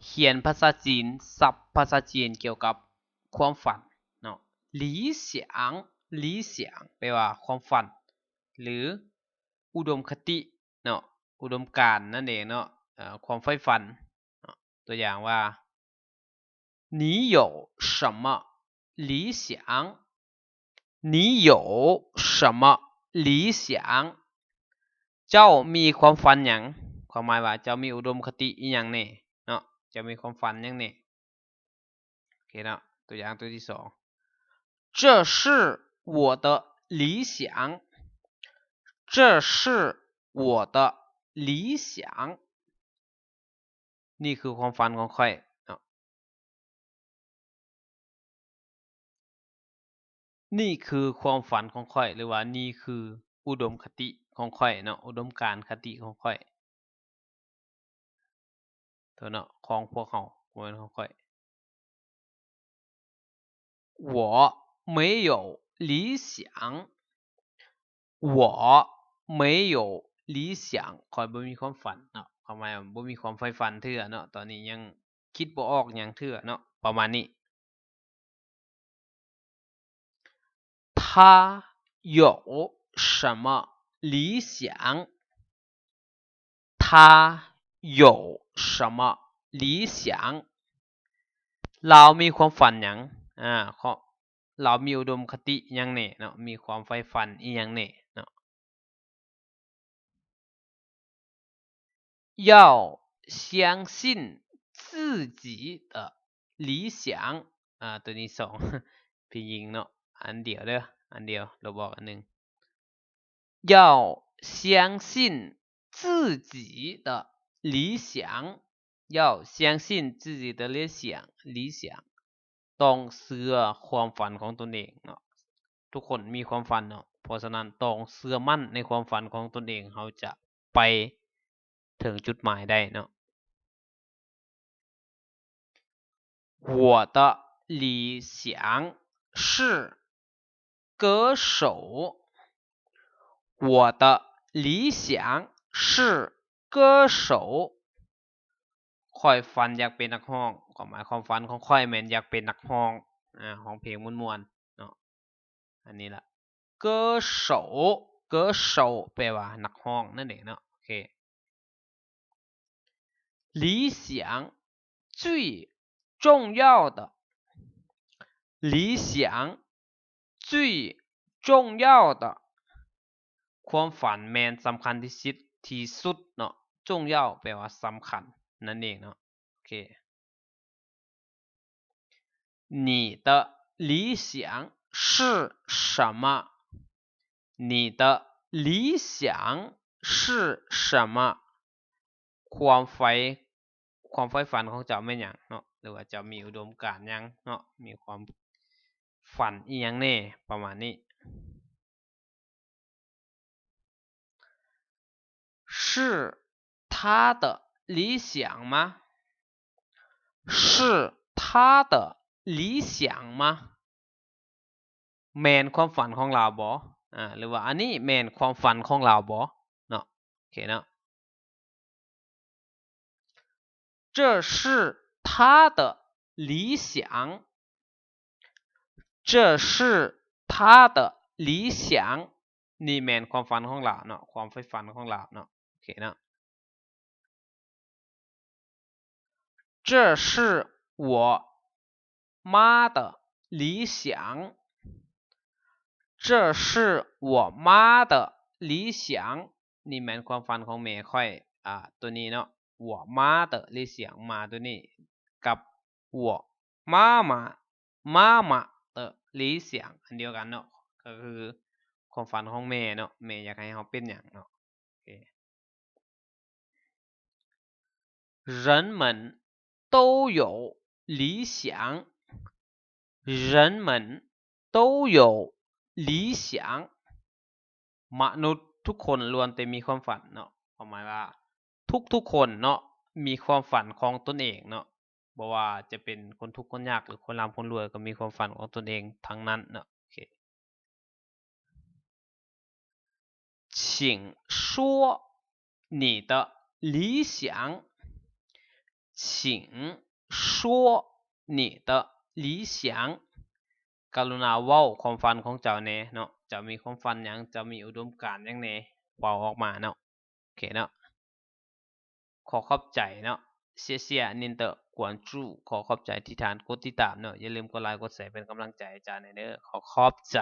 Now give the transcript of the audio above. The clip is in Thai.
เขียนภาษาจีนศัพท์ภาษาจีนเกี่ยวกับความฝันเนาะ理想理想แปลว่าความฝันหรืออุดมคติเนาะอุดมการณ์นั่นเองเนาะความใฝ่ฝันตัวอย่างว่า你有什么理想你有什么理想เจ้ามีความฝันหยังความหมายว่าเจ้ามีอุดมคติอีหยังแน่เนาะเจ้ามีความฝันหยังแน่โอเคเนาะตัวอย่างตัวที่สอง这是我的理想这是我的理想นี่คือความฝันของข้อยเนาะนี่คือความฝันของข้อยหรือว่านี่คืออุดมคติของข้อยเนาะอุดมการณ์คติของข้อยตัวเนาะของพวกเฮาบ่แม่นของข้อย我没有理想我没有理想ข้อยบ่มีความฝันเนาะความหมายว่าบ่มีความใฝ่ฝันเทื่อเนาะตอนนี้ยังคิดบ่ออกหยังเทื่อเนาะประมาณนี้他有什么理想他有什么理想เรามีความฝันหยังเรามีอุดมคติหยังแน่เนาะมีความใฝ่ฝันอีหยังแน่เนาะ要相信自己的理想ตัวนี้สองพี่ยิงเนาะอันเดียวเด้ออันเดียวเราบอกอันนึง要相信自己的理想要相信自己的理想ต้องเชื่อความฝันของตนเองเนาะทุกคนมีความฝันเนาะเพราะฉะนั้นต้องเชื่อมั่นในความฝันของตนเองเขาจะไปถึงจุดหมายได้เนาะ我的理想是歌手我的理想是歌手ข้อยฝันอยากเป็นนักร้องความหมายความฝันของข้อยแม่นอยากเป็นนักร้องร้องเพลงม่วนๆเนาะอันนี้ล่ะ歌手歌手แปลว่านักร้องนั่นเองเนาะโอเค理想最重要的理想最重要的ความฝันแม่นสำคัญที่สุดเนาะ重要แปลว่าสำคัญนั่นเองเนาะโอเค你的理想是什么你的理想是什么ความใฝ่ฝันของเจ้าแม่นหยังเนาะหรือว่าเจ้ามีอุดมการณ์หยังเนาะมีความฝันอีหยังแน่ประมาณนี้是他的理想吗是他的理想吗แม่นความฝันของเราบ่หรือว่าอันนี้แม่นความฝันของเราบ่เนาะโอเคเนาะ这是他的理想这是他的理想นี่แม่นความฝันของเราเนาะความใฝ่ฝันของเราเนาะโอเคเนาะ这是我妈的理想这是我妈的理想นี่แม่นความฝันของแม่ค่อยตัวนี้เนาะ我妈的理想มาตัวนี้กับ我妈妈的理想อันเดียวกันเนาะก็คือความฝันของแม่เนาะแม่อยากให้เฮาเป็นหยังเนาะโอเค人们都有理想人们都有理想มนุษย์ทุกคนล้วนแต่มีความฝันเนาะความหมายว่าทุกคนเนาะมีความฝันของตนเองเนาะบ่ว่าจะเป็นคนทุกข์คนยากหรือคนร่ำคนรวยก็มีความฝันของตนเองทั้งนั้นเนาะโอเค请说你的理想请说你的理想กรุณาเว้าความฝันของเจ้าแหน่เนาะเจ้ามีความฝันหยังเจ้ามีอุดมการณ์หยังแหน่เว้าออกมาเนาะโอเคเนาะขอขอบใจเนาะ谢谢您的关注ขอขอบใจที่ท่านกดติดตามเนาะอย่าลืมกดไลค์กดแชร์เป็นกำลังใจให้อาจารย์หน่อยเด้อขอขอบใจ